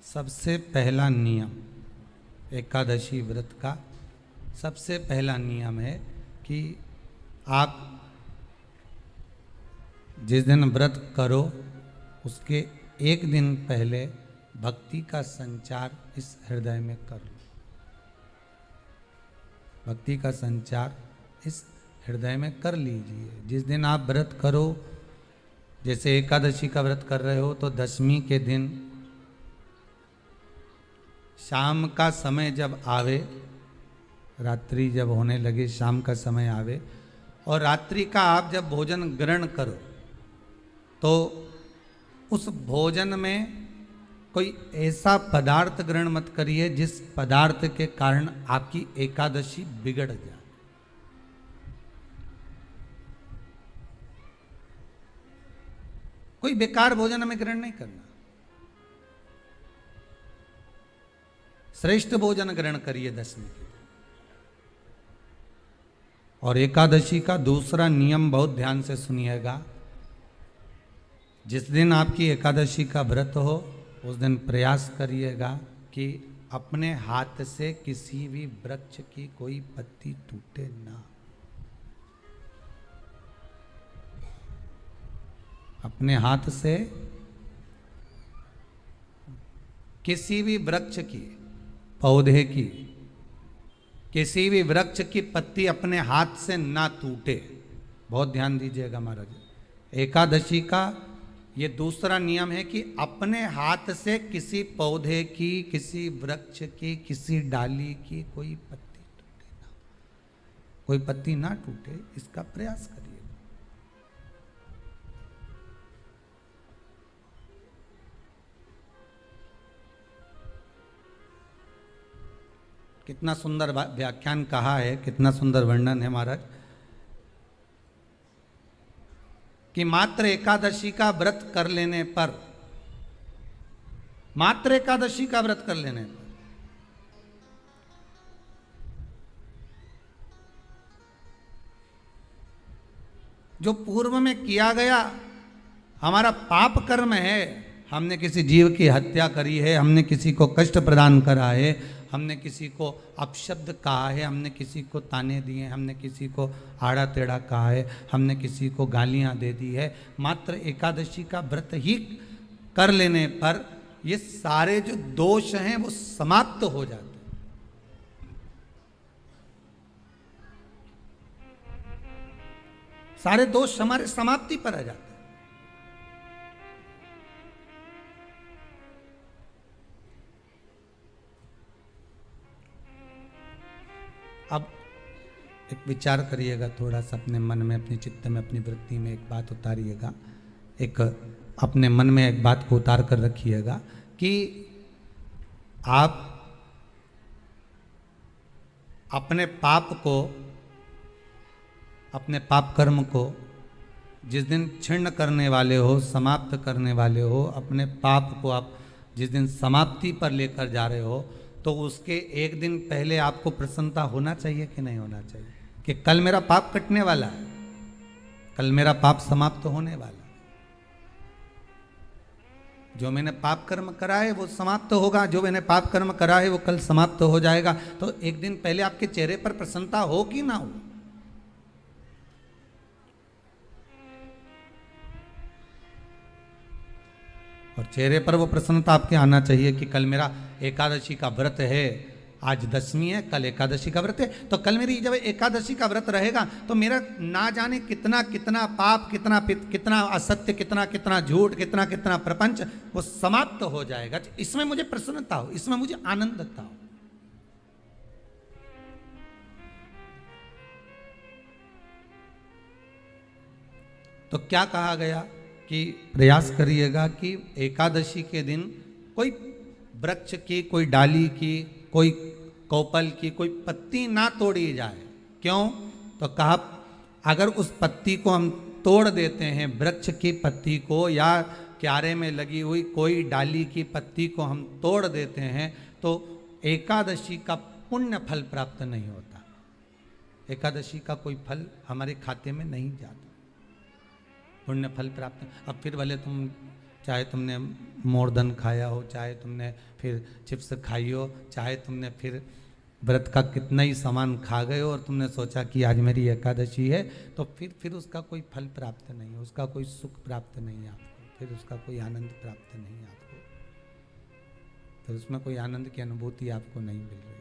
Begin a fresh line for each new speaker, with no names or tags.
सबसे पहला नियम एकादशी व्रत का सबसे पहला नियम है कि आप जिस दिन व्रत करो उसके एक दिन पहले भक्ति का संचार इस हृदय में कर लो। भक्ति का संचार इस हृदय में कर लीजिए। जिस दिन आप व्रत करो, जैसे एकादशी का व्रत कर रहे हो तो दशमी के दिन शाम का समय जब आवे, रात्रि जब होने लगे, शाम का समय आवे और रात्रि का आप जब भोजन ग्रहण करो तो उस भोजन में कोई ऐसा पदार्थ ग्रहण मत करिए जिस पदार्थ के कारण आपकी एकादशी बिगड़ जाए। कोई बेकार भोजन में ग्रहण नहीं करना, श्रेष्ठ भोजन ग्रहण करिए दशमी के दिन। और एकादशी का दूसरा नियम बहुत ध्यान से सुनिएगा। जिस दिन आपकी एकादशी का व्रत हो उस दिन प्रयास करिएगा कि अपने हाथ से किसी भी वृक्ष की कोई पत्ती टूटे ना। अपने हाथ से किसी भी वृक्ष की, पौधे की, किसी भी वृक्ष की पत्ती अपने हाथ से ना टूटे। बहुत ध्यान दीजिएगा महाराज। एकादशी का ये दूसरा नियम है कि अपने हाथ से किसी पौधे की, किसी वृक्ष की, किसी डाली की कोई पत्ती टूटे ना, कोई पत्ती ना टूटे, इसका प्रयास करिए। कितना सुंदर व्याख्यान कहा है, कितना सुंदर वर्णन है महाराज कि मात्र एकादशी का व्रत कर लेने पर, मात्र एकादशी का व्रत कर लेने पर जो पूर्व में किया गया हमारा पाप कर्म है, हमने किसी जीव की हत्या करी है, हमने किसी को कष्ट प्रदान करा है, हमने किसी को अपशब्द कहा है, हमने किसी को ताने दिए, हमने किसी को आड़ा टेढ़ा कहा है, हमने किसी को गालियां दे दी है, मात्र एकादशी का व्रत ही कर लेने पर ये सारे जो दोष हैं वो समाप्त हो जाते हैं। सारे दोष हमारे समाप्ति पर आ जाते हैं। अब एक विचार करिएगा थोड़ा सा अपने मन में, अपने चित्त में, अपनी वृत्ति में एक बात उतारिएगा। एक अपने मन में एक बात को उतार कर रखिएगा कि आप अपने पाप को, अपने पाप कर्म को जिस दिन क्षीण करने वाले हो, समाप्त करने वाले हो, अपने पाप को आप जिस दिन समाप्ति पर लेकर जा रहे हो तो उसके एक दिन पहले आपको प्रसन्नता होना चाहिए कि नहीं होना चाहिए कि कल मेरा पाप कटने वाला है, कल मेरा पाप समाप्त होने वाला है। जो मैंने पाप कर्म करा है वो समाप्त होगा, जो मैंने पाप कर्म करा है वो कल समाप्त हो जाएगा। तो एक दिन पहले आपके चेहरे पर प्रसन्नता हो कि ना हो। और चेहरे पर वो प्रसन्नता आपके आना चाहिए कि कल मेरा एकादशी का व्रत है, आज दशमी है, कल एकादशी का व्रत है, तो कल मेरी जब एकादशी का व्रत रहेगा तो मेरा ना जाने कितना कितना पाप, कितना असत्य, कितना झूठ, कितना प्रपंच वो समाप्त हो जाएगा। इसमें मुझे प्रसन्नता हो, इसमें मुझे आनंदता हो। तो क्या कहा गया कि प्रयास करिएगा कि एकादशी के दिन कोई वृक्ष की, कोई डाली की, कोई कोपल की कोई पत्ती ना तोड़ी जाए। क्यों? तो कहा अगर उस पत्ती को हम तोड़ देते हैं, वृक्ष की पत्ती को या क्यारे में लगी हुई कोई डाली की पत्ती को हम तोड़ देते हैं तो एकादशी का पुण्य फल प्राप्त नहीं होता। एकादशी का कोई फल हमारे खाते में नहीं जाता, पुण्य फल प्राप्त। अब फिर भले तुम चाहे तुमने मोरधन खाया हो, चाहे तुमने फिर चिप्स खाई हो, चाहे तुमने फिर व्रत का कितना ही सामान खा गए हो और तुमने सोचा कि आज मेरी एकादशी है, तो फिर उसका कोई फल प्राप्त नहीं है, उसका कोई सुख प्राप्त नहीं है आपको, फिर उसका कोई आनंद प्राप्त नहीं है आपको, फिर उसमें कोई आनंद की अनुभूति आपको नहीं मिल रही।